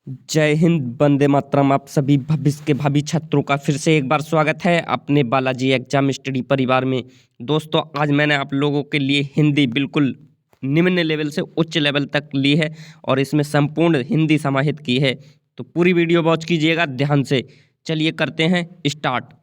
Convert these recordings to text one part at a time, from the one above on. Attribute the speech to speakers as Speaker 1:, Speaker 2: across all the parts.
Speaker 1: जय हिंद, वंदे मातरम। आप सभी भविष्य के भावी छात्रों का फिर से एक बार स्वागत है अपने बालाजी एग्जाम स्टडी परिवार में। दोस्तों, आज मैंने आप लोगों के लिए हिंदी बिल्कुल निम्न लेवल से उच्च लेवल तक ली है और इसमें संपूर्ण हिंदी समाहित की है, तो पूरी वीडियो वॉच कीजिएगा ध्यान से। चलिए करते हैं स्टार्ट।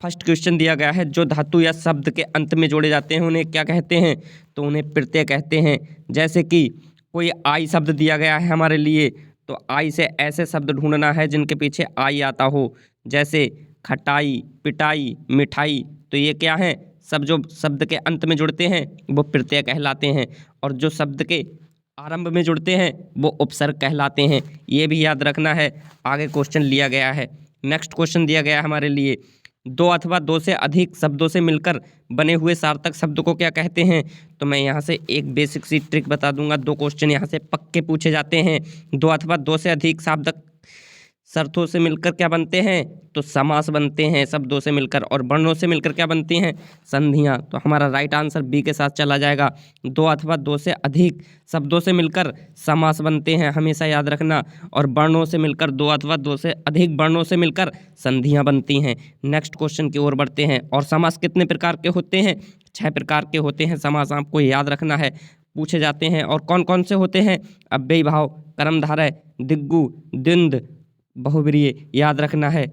Speaker 1: फर्स्ट क्वेश्चन दिया गया है, जो धातु या शब्द के अंत में जोड़े जाते हैं उन्हें क्या कहते हैं? तो उन्हें प्रत्यय कहते हैं। जैसे कि कोई आई शब्द दिया गया है हमारे लिए, तो आई से ऐसे शब्द ढूंढना है जिनके पीछे आई आता हो, जैसे खटाई, पिटाई, मिठाई। तो ये क्या है? सब जो शब्द के अंत में जुड़ते हैं वो प्रत्यय कहलाते हैं, और जो शब्द के आरंभ में जुड़ते हैं वो उपसर्ग कहलाते हैं। ये भी याद रखना है। आगे क्वेश्चन लिया गया है। नेक्स्ट क्वेश्चन दिया गया है हमारे लिए, दो अथवा दो से अधिक शब्दों से मिलकर बने हुए सार्थक शब्द को क्या कहते हैं? तो मैं यहाँ से एक बेसिक सी ट्रिक बता दूंगा। दो क्वेश्चन यहाँ से पक्के पूछे जाते हैं। दो अथवा दो से अधिक शब्द शर्तों से मिलकर क्या बनते हैं? तो समास बनते हैं शब्दों से मिलकर, और वर्णों से मिलकर क्या बनती हैं? संधियाँ। तो हमारा राइट आंसर बी के साथ चला जाएगा। दो अथवा दो से अधिक शब्दों से मिलकर समास बनते हैं, हमेशा याद रखना। और वर्णों से मिलकर, दो अथवा दो से अधिक वर्णों से मिलकर संधियाँ बनती हैं। नेक्स्ट क्वेश्चन की ओर बढ़ते हैं। और समास कितने प्रकार के होते हैं? 6 प्रकार के होते हैं समास, आपको याद रखना है, पूछे जाते हैं। और कौन कौन से होते हैं? अव्ययी भाव, कर्मधारय, दिग्गु, द्वंद्व, बहुब्रीहि, याद रखना है।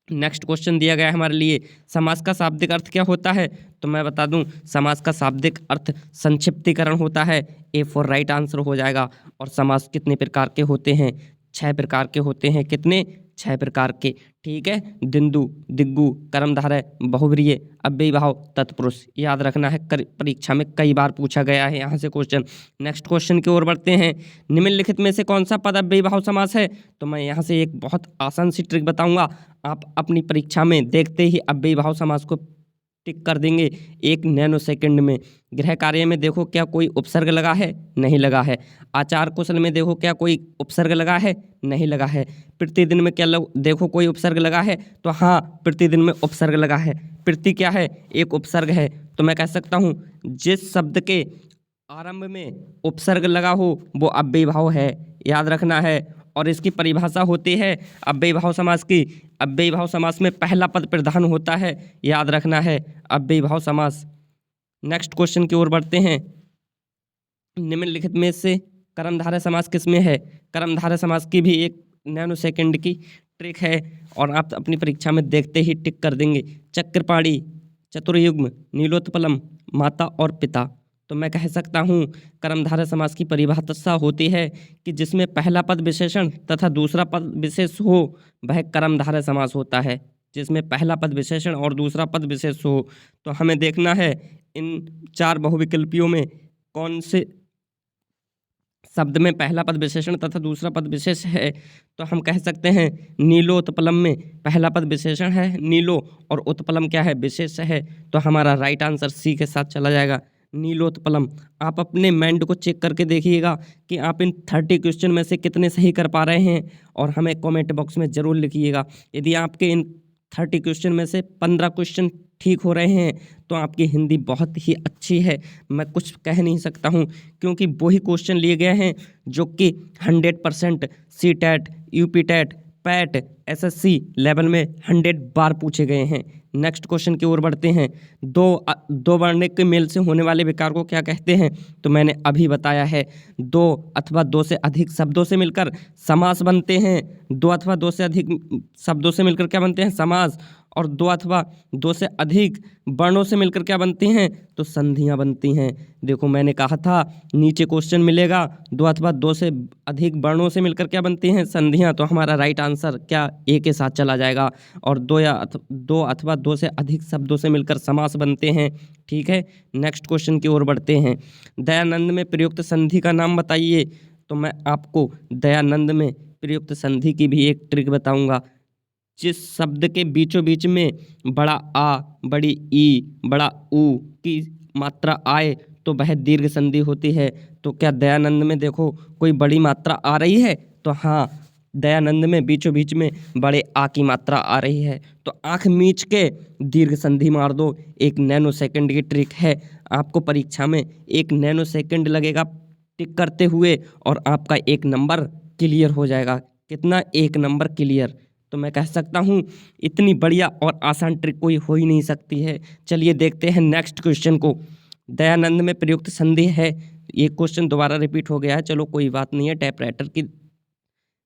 Speaker 1: नेक्स्ट क्वेश्चन दिया गया है हमारे लिए, समास का शाब्दिक अर्थ क्या होता है? तो मैं बता दूं, समास का शाब्दिक अर्थ संक्षिप्तीकरण होता है। ए फॉर राइट आंसर हो जाएगा। और समास कितने प्रकार के होते हैं? 6 प्रकार के होते हैं। कितने? 6 प्रकार के। ठीक है, द्वंद्व, दिग्गु, कर्मधारय, बहुब्रीहि, अव्ययी भाव, तत्पुरुष, याद रखना है। परीक्षा में कई बार पूछा गया है यहाँ से क्वेश्चन। नेक्स्ट क्वेश्चन की ओर बढ़ते हैं। निम्नलिखित में से कौन सा पद अव्ययी भाव समास है? तो मैं यहाँ से एक बहुत आसान सी ट्रिक बताऊंगा, आप अपनी परीक्षा में देखते ही अव्ययी भाव समास को टिक कर देंगे 1 नैनो सेकंड में। गृह कार्य में देखो क्या कोई उपसर्ग लगा है? नहीं लगा है। आचार कुशल में देखो क्या कोई उपसर्ग लगा है? नहीं लगा है। प्रतिदिन में क्या देखो कोई उपसर्ग लगा है? तो हाँ, प्रतिदिन में उपसर्ग लगा है। प्रति क्या है? एक उपसर्ग है। तो मैं कह सकता हूँ जिस शब्द के आरंभ में उपसर्ग लगा हो वो अव्ययी भाव है, याद रखना है। और इसकी परिभाषा होती है अव्ययी भाव समास की। अव्ययी भाव समास में पहला पद प्रधान होता है, याद रखना है, अव्ययी भाव समास। नेक्स्ट क्वेश्चन की ओर बढ़ते हैं। निम्नलिखित में से कर्मधारय समास किसमें है? कर्मधारय समास की भी एक नैनो सेकंड की ट्रिक है, और आप अपनी परीक्षा में देखते ही टिक कर देंगे। चक्रपाणी, चतुर्युग्म, नीलोत्पलम, माता और पिता। तो मैं कह सकता हूँ कर्मधारय समास की परिभाषा होती है कि जिसमें पहला पद विशेषण तथा दूसरा पद विशेष हो वह कर्मधारय समास होता है। जिसमें पहला पद विशेषण और दूसरा पद विशेष हो। तो हमें देखना है इन 4 बहुविकल्पियों में कौन से शब्द में पहला पद विशेषण तथा दूसरा पद विशेष है। तो हम कह सकते हैं नीलोत्पलम में पहला पद विशेषण है नीलो, और उत्पलम क्या है? विशेष है। तो हमारा राइट आंसर सी के साथ चला जाएगा, नीलोत्पलम। आप अपने माइंड को चेक करके देखिएगा कि आप इन 30 क्वेश्चन में से कितने सही कर पा रहे हैं, और हमें कमेंट बॉक्स में ज़रूर लिखिएगा। यदि आपके इन 30 क्वेश्चन में से 15 क्वेश्चन ठीक हो रहे हैं तो आपकी हिंदी बहुत ही अच्छी है। मैं कुछ कह नहीं सकता हूँ, क्योंकि वही क्वेश्चन लिए गए हैं जो कि 100% C TET, UP TET, PET, SSC level में 100 बार पूछे गए हैं। नेक्स्ट क्वेश्चन की ओर बढ़ते हैं। दो वर्णों के मेल से होने वाले विकार को क्या कहते हैं? तो मैंने अभी बताया है, दो अथवा दो से अधिक शब्दों से मिलकर समास बनते हैं। दो अथवा दो से अधिक शब्दों से मिलकर क्या बनते हैं? समास। और दो अथवा दो से अधिक वर्णों से मिलकर क्या बनती हैं? तो संधियाँ बनती हैं। देखो मैंने कहा था नीचे क्वेश्चन मिलेगा, दो अथवा दो से अधिक वर्णों से मिलकर क्या बनती हैं? संधियाँ। तो हमारा राइट आंसर क्या? ए के साथ चला जाएगा। और दो अथवा दो से अधिक शब्दों से मिलकर समास बनते हैं। ठीक है, नेक्स्ट क्वेश्चन की ओर बढ़ते हैं। दयानंद में प्रयुक्त संधि का नाम बताइए। तो मैं आपको दयानंद में प्रयुक्त संधि की भी एक ट्रिक बताऊंगा। जिस शब्द के बीचों बीच में बड़ा आ, बड़ी ई, बड़ा ऊ की मात्रा आए तो वह दीर्घ संधि होती है। तो क्या दयानंद में देखो कोई बड़ी मात्रा आ रही है? तो हाँ, दयानंद में बीचों बीच में बड़े आ की मात्रा आ रही है। तो आंख मीच के दीर्घ संधि मार दो। एक नैनो सेकंड की ट्रिक है। आपको परीक्षा में 1 नैनो सेकंड लगेगा टिक करते हुए, और आपका 1 नंबर क्लियर हो जाएगा। कितना? 1 नंबर क्लियर। तो मैं कह सकता हूँ इतनी बढ़िया और आसान ट्रिक कोई हो ही नहीं सकती है। चलिए देखते हैं नेक्स्ट क्वेश्चन को। दयानंद में प्रयुक्त संधि है। ये क्वेश्चन दोबारा रिपीट हो गया है, चलो कोई बात नहीं है, टाइपराइटर की।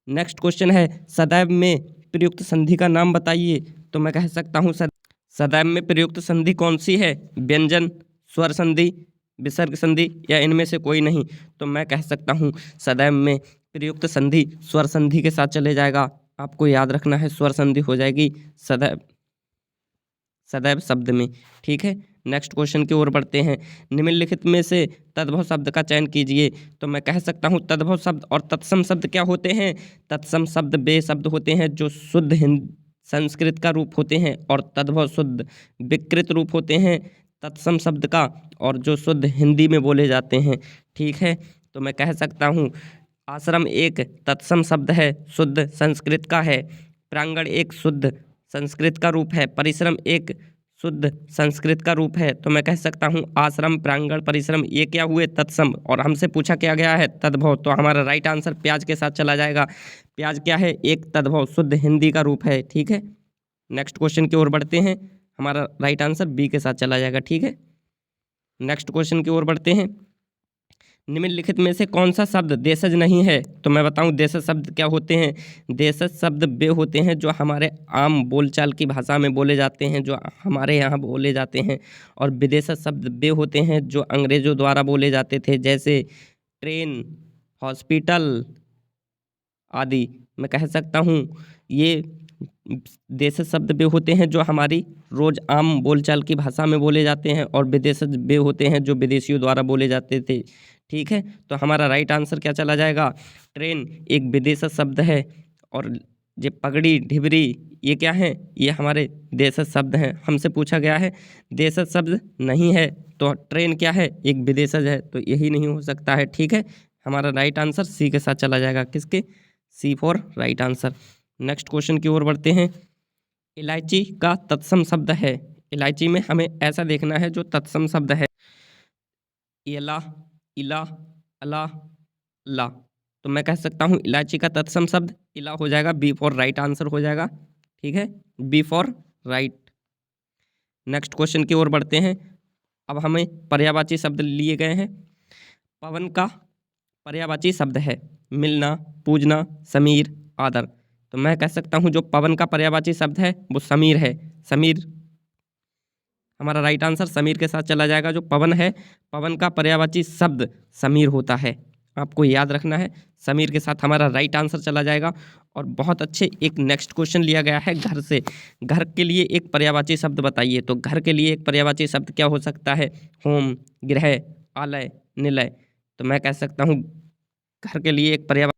Speaker 1: नेक्स्ट क्वेश्चन है सदैव में प्रयुक्त संधि का नाम बताइए। तो मैं कह सकता हूँ सदैव में प्रयुक्त संधि कौन सी है? व्यंजन, स्वर संधि, विसर्ग संधि या इनमें से कोई नहीं? तो मैं कह सकता हूँ सदैव में प्रयुक्त संधि स्वर संधि के साथ चले जाएगा। आपको याद रखना है, स्वर संधि हो जाएगी सदैव, सदैव शब्द में। ठीक है, नेक्स्ट क्वेश्चन की ओर बढ़ते हैं। निम्नलिखित में से तद्भव शब्द का चयन कीजिए। तो मैं कह सकता हूँ तद्भव शब्द और तत्सम शब्द क्या होते हैं? तत्सम शब्द वे शब्द होते हैं जो शुद्ध संस्कृत का रूप होते हैं और तद्भव शुद्ध विकृत रूप होते हैं तत्सम शब्द का, और जो शुद्ध हिंदी में बोले जाते हैं। ठीक है, तो मैं कह सकता हूँ आश्रम एक तत्सम शब्द है, शुद्ध संस्कृत का है। प्रांगण एक शुद्ध संस्कृत का रूप है। परिश्रम एक शुद्ध संस्कृत का रूप है। तो मैं कह सकता हूँ आश्रम, प्रांगण, परिश्रम ये क्या हुए? तत्सम। और हमसे पूछा क्या गया है? तद्भव। तो हमारा राइट आंसर प्याज के साथ चला जाएगा। प्याज क्या है? एक तद्भव शुद्ध हिंदी का रूप है। ठीक है, नेक्स्ट क्वेश्चन की ओर बढ़ते हैं। हमारा राइट आंसर बी के साथ चला जाएगा। ठीक है, नेक्स्ट क्वेश्चन की ओर बढ़ते हैं। निम्नलिखित में से कौन सा शब्द देशज नहीं है? तो मैं बताऊं देशज शब्द क्या होते हैं। देशज शब्द वे होते हैं जो हमारे आम बोलचाल की भाषा में बोले जाते हैं, जो हमारे यहाँ बोले जाते हैं। और विदेशज शब्द वे होते हैं जो अंग्रेजों द्वारा बोले जाते थे, जैसे ट्रेन, हॉस्पिटल आदि। मैं कह सकता हूँ ये देशज शब्द वे होते हैं जो हमारी रोज़ आम बोलचाल की भाषा में बोले जाते हैं, और विदेशज वे होते हैं जो विदेशियों द्वारा बोले जाते थे। ठीक है, तो हमारा राइट आंसर क्या चला जाएगा? ट्रेन एक विदेशज शब्द है, और ये पगड़ी, ढिबरी ये क्या है? ये हमारे देशज शब्द हैं। हमसे पूछा गया है देशज शब्द नहीं है, तो ट्रेन क्या है? एक विदेशज है, तो यही नहीं हो सकता है। ठीक है, हमारा राइट आंसर सी के साथ चला जाएगा। किसके? C for right answer. Next question की ओर बढ़ते हैं। इलायची का तत्सम शब्द है। इलायची में हमें ऐसा देखना है जो तत्सम शब्द है। इला, इला, अला, ला। तो मैं कह सकता हूँ इलायची का तत्सम शब्द इला हो जाएगा। बी फॉर राइट आंसर हो जाएगा। ठीक है, B for right. Next question की ओर बढ़ते हैं। अब हमें पर्यायवाची शब्द लिए गए हैं। पवन का पर्यायवाची शब्द है मिलना, पूजना, समीर, आदर। तो मैं कह सकता हूँ जो पवन का पर्यायवाची शब्द है वो समीर है। समीर हमारा राइट आंसर समीर के साथ चला जाएगा। जो पवन है, पवन का पर्यायवाची शब्द समीर होता है। आपको याद रखना है, समीर के साथ हमारा राइट आंसर चला जाएगा। और बहुत अच्छे एक नेक्स्ट क्वेश्चन लिया गया है घर से। घर के लिए एक पर्यायवाची शब्द बताइए। तो घर के लिए एक पर्यायवाची शब्द क्या हो सकता है? होम, गृह, आलय, निलय। तो मैं कह सकता हूँ घर के लिए एक पर्यायवाची।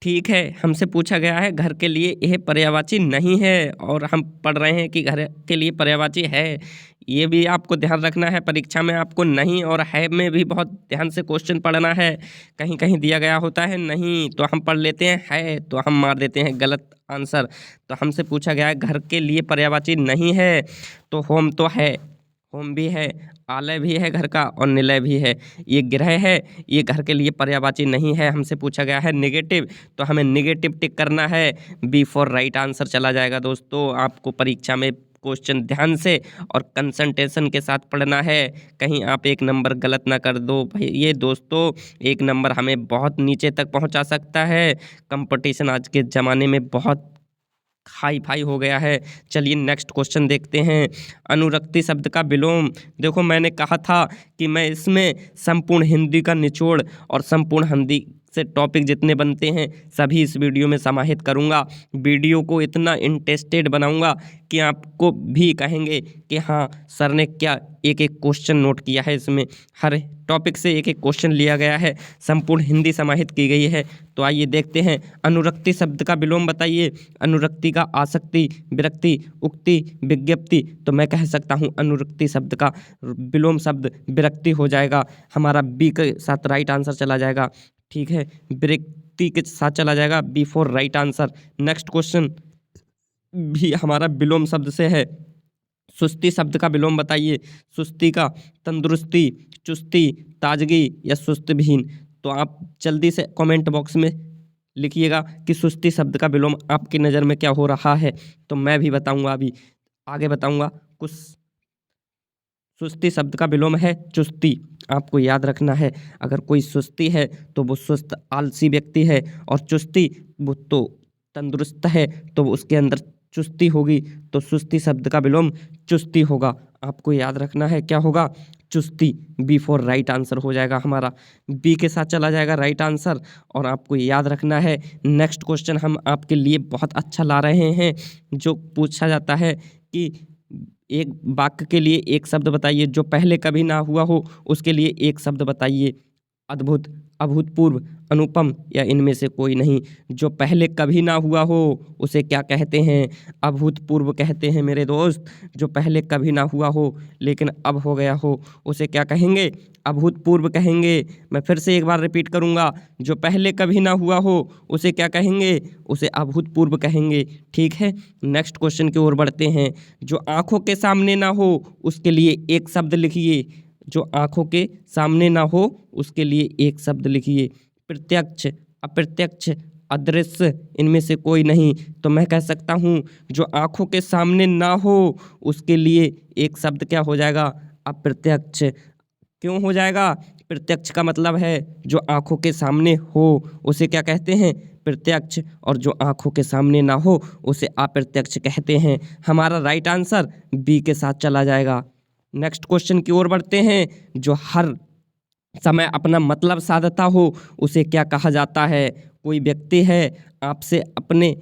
Speaker 1: ठीक है, हमसे पूछा गया है घर के लिए यह पर्यायवाची नहीं है, और हम पढ़ रहे हैं कि घर के लिए पर्यायवाची है। ये भी आपको ध्यान रखना है, परीक्षा में आपको नहीं और है में भी बहुत ध्यान से क्वेश्चन पढ़ना है। कहीं कहीं दिया गया होता है नहीं, तो हम पढ़ लेते हैं है, तो हम मार देते हैं गलत आंसर। तो हमसे पूछा गया है घर के लिए पर्यायवाची नहीं है, तो होम तो है, होम भी है, आलय भी है घर का, और निलय भी है। ये गृह है, ये घर के लिए पर्यायवाची नहीं है। हमसे पूछा गया है नेगेटिव, तो हमें नेगेटिव टिक करना है। बी फॉर राइट आंसर चला जाएगा। दोस्तों आपको परीक्षा में क्वेश्चन ध्यान से और कंसंट्रेशन के साथ पढ़ना है, कहीं आप एक नंबर गलत ना कर दो भाई। ये दोस्तों एक नंबर हमें बहुत नीचे तक पहुंचा सकता है। कंपटीशन आज के ज़माने में बहुत हाई फाई हो गया है। चलिए नेक्स्ट क्वेश्चन देखते हैं। अनुरक्ति शब्द का विलोम। देखो मैंने कहा था कि मैं इसमें संपूर्ण हिंदी का निचोड़ और संपूर्ण हिंदी से टॉपिक जितने बनते हैं सभी इस वीडियो में समाहित करूंगा। वीडियो को इतना इंटरेस्टेड बनाऊंगा कि आपको भी कहेंगे कि हाँ सर ने क्या एक एक क्वेश्चन नोट किया है। इसमें हर टॉपिक से एक एक क्वेश्चन लिया गया है, संपूर्ण हिंदी समाहित की गई है। तो आइए देखते हैं। अनुरक्ति शब्द का विलोम बताइए। अनुरक्ति का आसक्ति, विरक्ति, उक्ति, विज्ञप्ति। तो मैं कह सकता हूँ अनुरक्ति शब्द का विलोम शब्द विरक्ति हो जाएगा। हमारा बी के साथ राइट आंसर चला जाएगा। ठीक है, विरक्ति के साथ चला जाएगा। B for right answer. Next question भी हमारा विलोम शब्द से है। सुस्ती शब्द का विलोम बताइए। सुस्ती का तंदुरुस्ती, चुस्ती, ताजगी या सुस्त विहीन। तो आप जल्दी से कमेंट बॉक्स में लिखिएगा कि सुस्ती शब्द का विलोम आपकी नज़र में क्या हो रहा है। तो मैं भी बताऊंगा, अभी आगे बताऊंगा। कुछ सुस्ती शब्द का विलोम है चुस्ती। आपको याद रखना है, अगर कोई सुस्ती है तो वो सुस्त आलसी व्यक्ति है, और चुस्ती वो तो तंदुरुस्त है, तो उसके अंदर चुस्ती होगी। तो सुस्ती शब्द का विलोम चुस्ती होगा। आपको याद रखना है क्या होगा, चुस्ती। बी फॉर राइट आंसर हो जाएगा हमारा, बी के साथ चला जाएगा राइट आंसर। और आपको याद रखना है, नेक्स्ट क्वेश्चन हम आपके लिए बहुत अच्छा ला रहे हैं, जो पूछा जाता है कि एक वाक्य के लिए एक शब्द बताइए जो पहले कभी ना हुआ हो, उसके लिए एक शब्द बताइए। अद्भुत, अभूतपूर्व, अनुपम या इनमें से कोई नहीं। जो पहले कभी ना हुआ हो उसे क्या कहते हैं, अभूतपूर्व कहते हैं मेरे दोस्त। जो पहले कभी ना हुआ हो लेकिन अब हो गया हो, उसे क्या कहेंगे, अभूतपूर्व कहेंगे। मैं फिर से एक बार रिपीट करूँगा, जो पहले कभी ना हुआ हो उसे क्या कहेंगे, उसे अभूतपूर्व कहेंगे। ठीक है, नेक्स्ट क्वेश्चन की ओर बढ़ते हैं। जो आंखों के सामने ना हो उसके लिए एक शब्द लिखिए। जो आंखों के सामने ना हो उसके लिए एक शब्द लिखिए। प्रत्यक्ष, अप्रत्यक्ष, अदृश्य, इनमें से कोई नहीं। तो मैं कह सकता हूँ जो आंखों के सामने ना हो उसके लिए एक शब्द क्या हो जाएगा, अप्रत्यक्ष। क्यों हो जाएगा, प्रत्यक्ष का मतलब है जो आंखों के सामने हो उसे क्या कहते हैं, प्रत्यक्ष। और जो आंखों के सामने ना हो उसे अप्रत्यक्ष कहते हैं। हमारा राइट आंसर बी के साथ चला जाएगा। नेक्स्ट क्वेश्चन की ओर बढ़ते हैं। जो हर समय अपना मतलब साधता हो उसे क्या कहा जाता है। कोई व्यक्ति है आपसे अपने,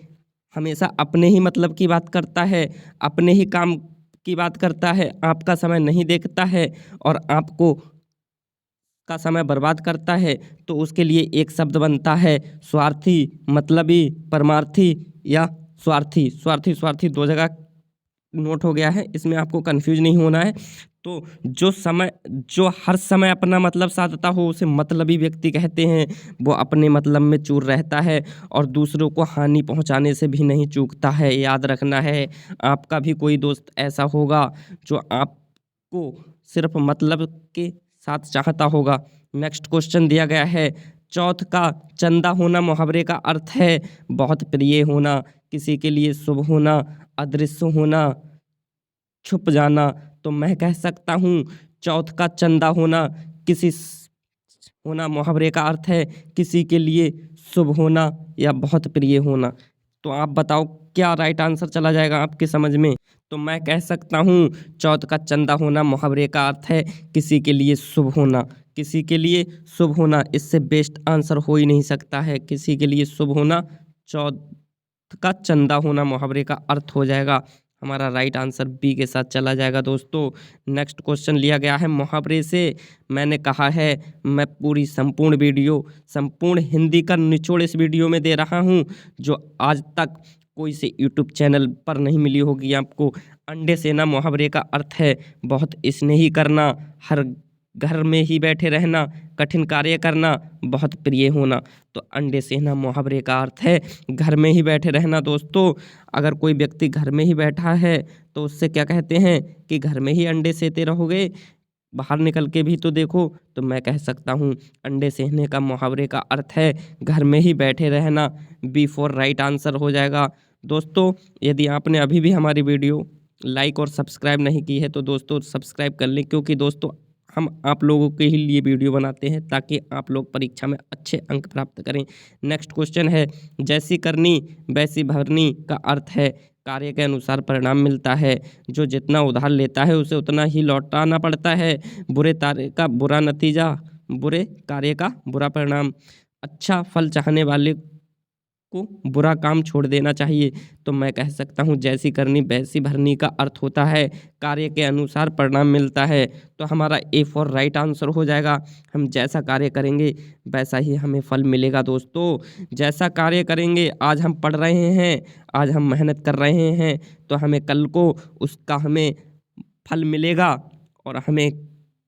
Speaker 1: हमेशा अपने ही मतलब की बात करता है, अपने ही काम की बात करता है, आपका समय नहीं देखता है और आपको का समय बर्बाद करता है, तो उसके लिए एक शब्द बनता है स्वार्थी, मतलबी, परमार्थी या स्वार्थी। स्वार्थी स्वार्थी दो जगह नोट हो गया है, इसमें आपको कंफ्यूज नहीं होना है। तो जो हर समय अपना मतलब साधता हो उसे मतलबी व्यक्ति कहते हैं। वो अपने मतलब में चूर रहता है और दूसरों को हानि पहुंचाने से भी नहीं चूकता है। याद रखना है, आपका भी कोई दोस्त ऐसा होगा जो आपको सिर्फ मतलब के साथ चाहता होगा। नेक्स्ट क्वेश्चन दिया गया है, चौथ का चंदा होना मुहावरे का अर्थ है बहुत प्रिय होना, किसी के लिए शुभ होना, अदृश्य होना, छुप जाना। तो मैं कह सकता हूँ चौथ का चंदा होना, होना मुहावरे का अर्थ है किसी के लिए शुभ होना या बहुत प्रिय होना। तो आप बताओ क्या राइट आंसर चला जाएगा आपके समझ में। तो मैं कह सकता हूँ चौथ का चंदा होना मुहावरे का अर्थ है किसी के लिए शुभ होना, किसी के लिए शुभ होना। इससे बेस्ट आंसर हो ही नहीं सकता है, किसी के लिए शुभ होना, चौथ का चंदा होना मुहावरे का अर्थ हो जाएगा। हमारा राइट आंसर बी के साथ चला जाएगा दोस्तों। नेक्स्ट क्वेश्चन लिया गया है मुहावरे से। मैंने कहा है मैं पूरी संपूर्ण वीडियो, संपूर्ण हिंदी का निचोड़ इस वीडियो में दे रहा हूँ जो आज तक कोई से यूट्यूब चैनल पर नहीं मिली होगी आपको। अंडे सेना मुहावरे का अर्थ है बहुत स्नेही करना, हर घर में ही बैठे रहना, कठिन कार्य करना, बहुत प्रिय होना। तो अंडे सेना मुहावरे का अर्थ है घर में ही बैठे रहना दोस्तों। अगर कोई व्यक्ति घर में ही बैठा है तो उससे क्या कहते हैं कि घर में ही अंडे सेते रहोगे, बाहर निकल के भी तो देखो। तो मैं कह सकता हूँ अंडे सेहने का मुहावरे का अर्थ है घर में ही बैठे रहना। बी फॉर राइट आंसर हो जाएगा दोस्तों। यदि आपने अभी भी हमारी वीडियो लाइक और सब्सक्राइब नहीं की है तो दोस्तों सब्सक्राइब कर लें, क्योंकि दोस्तों हम आप लोगों के ही लिए वीडियो बनाते हैं ताकि आप लोग परीक्षा में अच्छे अंक प्राप्त करें। नेक्स्ट क्वेश्चन है, जैसी करनी वैसी भरनी का अर्थ है कार्य के अनुसार परिणाम मिलता है, जो जितना उधार लेता है उसे उतना ही लौटाना पड़ता है, बुरे कार्य का बुरा नतीजा, बुरे कार्य का बुरा परिणाम, अच्छा फल चाहने वाले को बुरा काम छोड़ देना चाहिए। तो मैं कह सकता हूँ जैसी करनी वैसी भरनी का अर्थ होता है कार्य के अनुसार परिणाम मिलता है। तो हमारा ए फॉर राइट आंसर हो जाएगा। हम जैसा कार्य करेंगे वैसा ही हमें फल मिलेगा दोस्तों। जैसा कार्य करेंगे, आज हम पढ़ रहे हैं, आज हम मेहनत कर रहे हैं, तो हमें कल को उसका हमें फल मिलेगा और हमें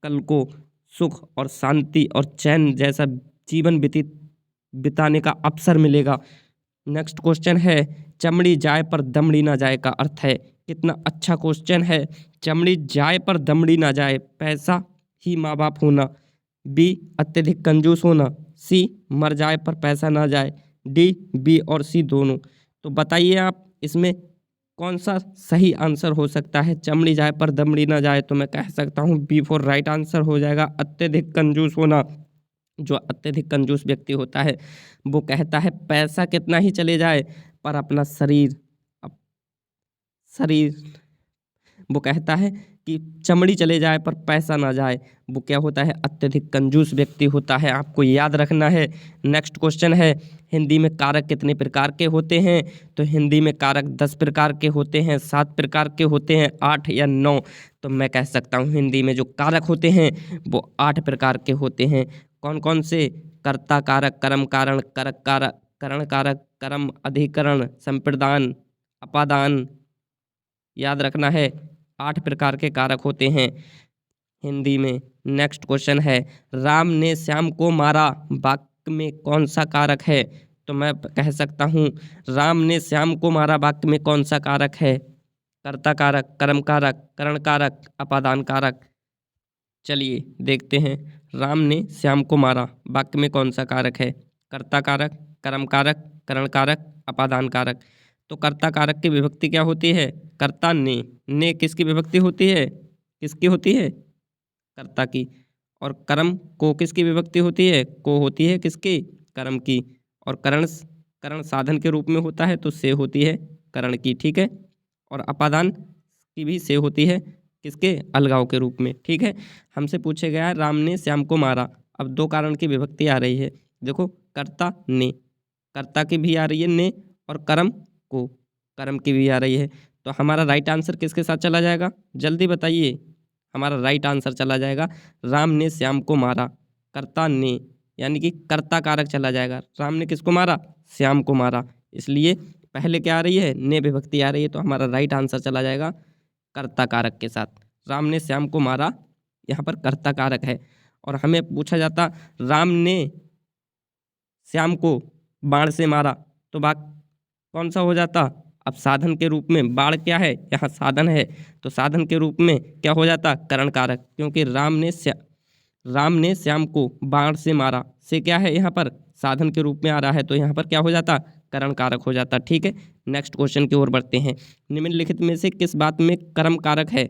Speaker 1: कल को सुख और शांति और चैन जैसा जीवन बिताने का अवसर मिलेगा। नेक्स्ट क्वेश्चन है, चमड़ी जाए पर दमड़ी ना जाए का अर्थ है। कितना अच्छा क्वेश्चन है। चमड़ी जाए पर दमड़ी ना जाए, पैसा ही माँ बाप होना, बी अत्यधिक कंजूस होना, सी मर जाए पर पैसा ना जाए, डी, बी और सी दोनों। तो बताइए आप इसमें कौन सा सही आंसर हो सकता है। चमड़ी जाए पर दमड़ी ना जाए, तो मैं कह सकता हूँ बी फॉर राइट आंसर हो जाएगा। अत्यधिक कंजूस होना, जो अत्यधिक कंजूस व्यक्ति होता है वो कहता है पैसा कितना ही चले जाए पर अपना शरीर वो कहता है कि चमड़ी चले जाए पर पैसा ना जाए, वो क्या होता है, अत्यधिक कंजूस व्यक्ति होता है। आपको याद रखना है। नेक्स्ट क्वेश्चन है, हिंदी में कारक कितने प्रकार के होते हैं। तो हिंदी में कारक 10 प्रकार के होते हैं, 7 प्रकार के होते हैं, 8 या 9। तो मैं कह सकता हूँ हिंदी में जो कारक होते हैं वो 8 प्रकार के होते हैं। कौन कौन से? कर्ता कारक, कर्म कारण, करक कारक, करण कारक, कर्म अधिकरण, संप्रदान, अपादान। याद रखना है 8 प्रकार के कारक होते हैं हिंदी में। नेक्स्ट क्वेश्चन है, राम ने श्याम को मारा वाक्य में कौन सा कारक है। तो मैं कह सकता हूँ राम ने श्याम को मारा वाक्य में कौन सा कारक है। कर्ता कारक, कर्म कारक, करण कारक, अपादान कारक। चलिए देखते हैं, राम ने श्याम को मारा वाक्य में कौन सा कारक है। कर्ता कारक, कर्म कारक, करण कारक, अपादान कारक। तो कर्ता कारक की विभक्ति क्या होती है? कर्ता ने किसकी विभक्ति होती है? किसकी होती है? कर्ता की। और कर्म को किसकी विभक्ति होती है? को होती है किसकी? कर्म की। और करण साधन के रूप में होता है तो से होती है करण की, ठीक है। और अपादान की भी से होती है किसके? अलगाव के रूप में, ठीक है। हमसे पूछे गया है राम ने श्याम को मारा। अब 2 कारण की विभक्ति आ रही है। देखो, कर्ता ने, कर्ता की भी आ रही है ने, और कर्म की भी आ रही है। तो हमारा राइट आंसर किसके साथ चला जाएगा? जल्दी बताइए। हमारा राइट आंसर चला जाएगा राम ने श्याम को मारा, कर्ता ने, यानी कि कर्ता कारक चला जाएगा। राम ने किसको मारा? श्याम को मारा, इसलिए पहले क्या आ रही है? ने विभक्ति आ रही है। तो हमारा राइट आंसर चला जाएगा कर्ता कारक के साथ। राम ने श्याम को मारा, यहाँ पर कर्ता कारक है। और हमें पूछा जाता राम ने श्याम को बाण से मारा, तो वाक्य कौन सा हो जाता? अब साधन के रूप में, बाण क्या है? यहाँ साधन है, तो साधन के रूप में क्या हो जाता? करण कारक, क्योंकि राम ने श्याम को बाण से मारा, से क्या है यहाँ पर? साधन के रूप में आ रहा है, तो यहाँ पर क्या हो जाता? करण कारक हो जाता, ठीक है। नेक्स्ट क्वेश्चन की ओर बढ़ते हैं। निम्नलिखित में से किस बात में कर्म कारक है?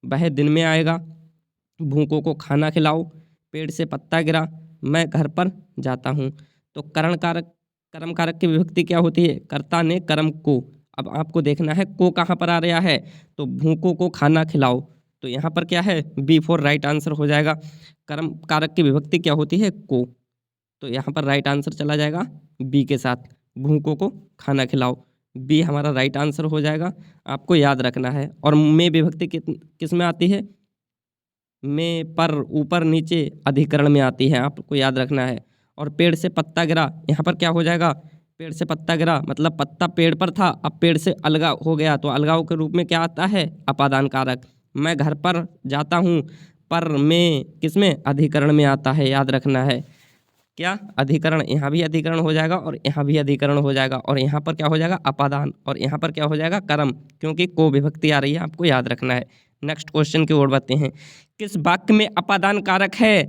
Speaker 1: वह दिन में आएगा, भूखों को खाना खिलाओ, पेड़ से पत्ता गिरा, मैं घर पर जाता हूँ। तो कर्म कारक की विभक्ति क्या होती है? कर्ता ने कर्म को। अब आपको देखना है को कहाँ पर आ रहा है। तो भूखों को खाना खिलाओ, तो यहाँ पर क्या है? बी फॉर राइट आंसर हो जाएगा। कर्म कारक की विभक्ति क्या होती है? को। तो यहाँ पर राइट आंसर चला जाएगा बी के साथ, भूखों को खाना खिलाओ। बी हमारा राइट आंसर हो जाएगा, आपको याद रखना है। और में विभक्ति किस में आती है? में, पर, ऊपर, नीचे, अधिकरण में आती है, आपको याद रखना है। और पेड़ से पत्ता गिरा, यहाँ पर क्या हो जाएगा? पेड़ से पत्ता गिरा मतलब पत्ता पेड़ पर था, अब पेड़ से अलगाव हो गया, तो अलगाव के रूप में क्या आता है? अपादान कारक। मैं घर पर जाता हूँ, पर में किस में? अधिकरण में आता है, याद रखना है। क्या? अधिकरण। यहाँ भी अधिकरण हो जाएगा और यहाँ भी अधिकरण हो जाएगा, और यहाँ पर क्या हो जाएगा? अपादान, और यहाँ पर क्या हो जाएगा? कर्म, क्योंकि को विभक्ति आ रही है, आपको याद रखना है। नेक्स्ट क्वेश्चन की ओर बढ़ते हैं। किस वाक्य में अपादान कारक है?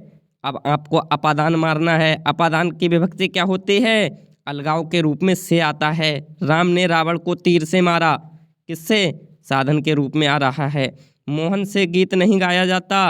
Speaker 1: अब आपको अपादान मारना है। अपादान की विभक्ति क्या होती है? अलगाव के रूप में से आता है। राम ने रावण को तीर से मारा, किससे? साधन के रूप में आ रहा है। मोहन से गीत नहीं गाया जाता,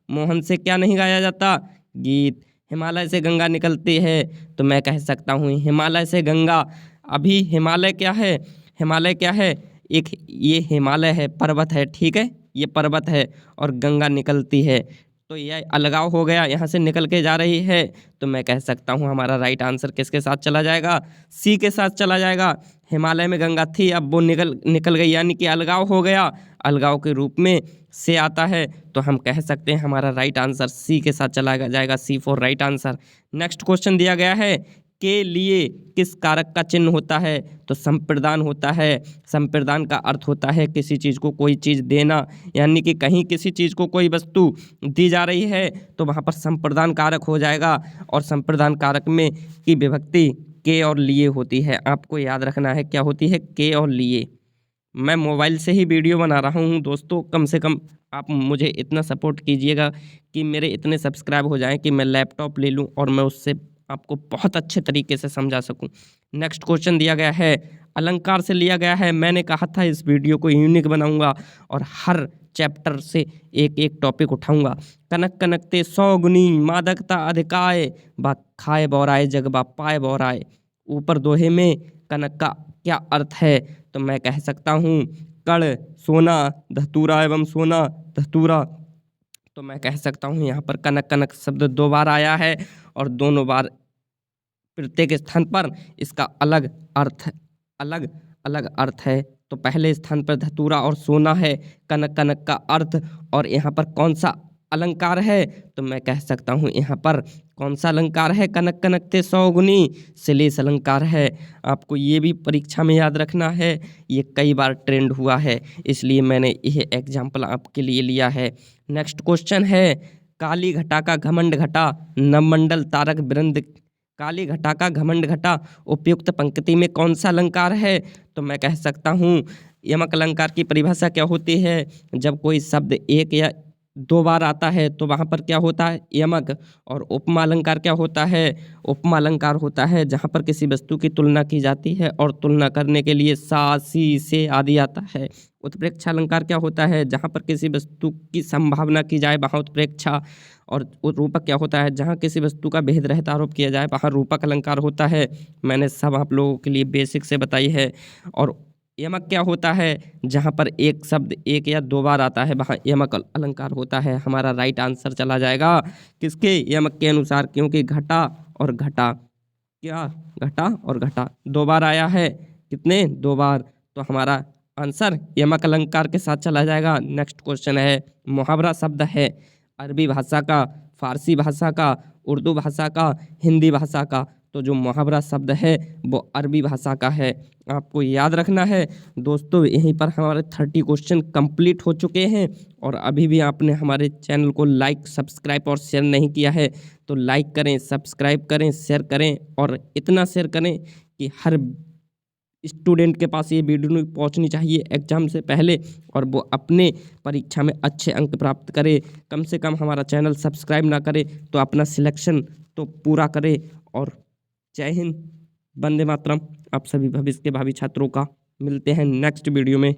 Speaker 1: मोहन से क्या नहीं गाया जाता? गीत। हिमालय से गंगा निकलती है, तो मैं कह सकता हूँ हिमालय से गंगा। अभी हिमालय क्या है? हिमालय क्या है? एक ये हिमालय है, पर्वत है, ठीक है, ये पर्वत है, और गंगा निकलती है, तो यह अलगाव हो गया, यहाँ से निकल के जा रही है। तो मैं कह सकता हूँ हमारा राइट आंसर किसके साथ चला जाएगा? सी के साथ चला जाएगा। हिमालय में गंगा थी, अब वो निकल गई, यानी कि अलगाव हो गया, अलगाव के रूप में से आता है, तो हम कह सकते हैं हमारा राइट आंसर सी के साथ चला जाएगा, C for right answer. Next question दिया गया है, के लिए किस कारक का चिन्ह होता है? तो संप्रदान होता है। संप्रदान का अर्थ होता है किसी चीज़ को कोई चीज़ देना, यानी कि कहीं किसी चीज़ को कोई वस्तु दी जा रही है तो वहाँ पर संप्रदान कारक हो जाएगा, और संप्रदान कारक में की विभक्ति के और लिए होती है, आपको याद रखना है क्या होती है? के और लिए। मैं मोबाइल से ही वीडियो बना रहा हूँ दोस्तों, कम से कम आप मुझे इतना सपोर्ट कीजिएगा कि मेरे इतने सब्सक्राइब हो जाएं कि मैं लैपटॉप ले लूँ और मैं उससे आपको बहुत अच्छे तरीके से समझा सकूं। नेक्स्ट क्वेश्चन दिया गया है, अलंकार से लिया गया है। मैंने कहा था इस वीडियो को यूनिक बनाऊंगा और हर चैप्टर से एक एक टॉपिक उठाऊंगा। कनक कनकते 100 गुनी, मादकता अधिकाय, बा खाए बौराए जग बा पाए बौराए। ऊपर दोहे में कनक का क्या अर्थ है? तो मैं कह सकता हूँ कण, सोना, धतूरा एवं सोना, धतूरा। तो मैं कह सकता हूँ यहाँ पर कनक कनक शब्द 2 बार आया है और दोनों बार प्रत्येक स्थान पर इसका अलग अर्थ है। तो पहले स्थान पर धतूरा और सोना है कनक कनक का अर्थ, और यहाँ पर कौन सा अलंकार है? तो मैं कह सकता हूँ यहाँ पर कौन सा अलंकार है? कनक कनकते 100 गुनी श्लेष अलंकार है। आपको ये भी परीक्षा में याद रखना है, ये कई बार ट्रेंड हुआ है, इसलिए मैंने यह एग्जाम्पल आपके लिए लिया है। नेक्स्ट क्वेश्चन है, काली घटा का घमंड घटा, नवमंडल तारक वृंद। काली घटा का घमंड घटा उपयुक्त पंक्ति में कौन सा अलंकार है? तो मैं कह सकता हूँ यमक अलंकार की परिभाषा क्या होती है? जब कोई शब्द एक या 2 बार आता है तो वहाँ पर क्या होता है? यमक। और उपमा अलंकार क्या होता है? उपमा अलंकार होता है जहाँ पर किसी वस्तु की तुलना की जाती है और तुलना करने के लिए सा, सी, से आदि आता है। उत्प्रेक्षा अलंकार क्या होता है? जहाँ पर किसी वस्तु की संभावना की जाए वहाँ उत्प्रेक्षा। और रूपक क्या होता है? जहाँ किसी वस्तु का भेद रहता आरोप किया जाए वहाँ रूपक अलंकार होता है। मैंने सब आप लोगों के लिए बेसिक से बताई है। और यमक क्या होता है? जहाँ पर एक शब्द 1 या 2 बार आता है वहाँ यमक अलंकार होता है। हमारा राइट आंसर चला जाएगा किसके? यमक के अनुसार, क्योंकि घटा और घटा, क्या घटा और घटा 2 बार आया है। कितने? 2 बार। तो हमारा आंसर यमक अलंकार के साथ चला जाएगा। नेक्स्ट क्वेश्चन है, मुहावरा शब्द है अरबी भाषा का, फारसी भाषा का, उर्दू भाषा का, हिंदी भाषा का। तो जो मुहावरा शब्द है वो अरबी भाषा का है, आपको याद रखना है। दोस्तों यहीं पर हमारे 30 क्वेश्चन कंप्लीट हो चुके हैं, और अभी भी आपने हमारे चैनल को लाइक, सब्सक्राइब और शेयर नहीं किया है तो लाइक करें, सब्सक्राइब करें, शेयर करें, और इतना शेयर करें कि हर स्टूडेंट के पास ये वीडियो पहुंचनी चाहिए एग्जाम से पहले, और वो अपने परीक्षा में अच्छे अंक प्राप्त करे। कम से कम हमारा चैनल सब्सक्राइब ना करे तो अपना सिलेक्शन तो पूरा करे। और जय हिंद, वंदे मातरम। आप सभी भविष्य के भावी छात्रों का मिलते हैं नेक्स्ट वीडियो में।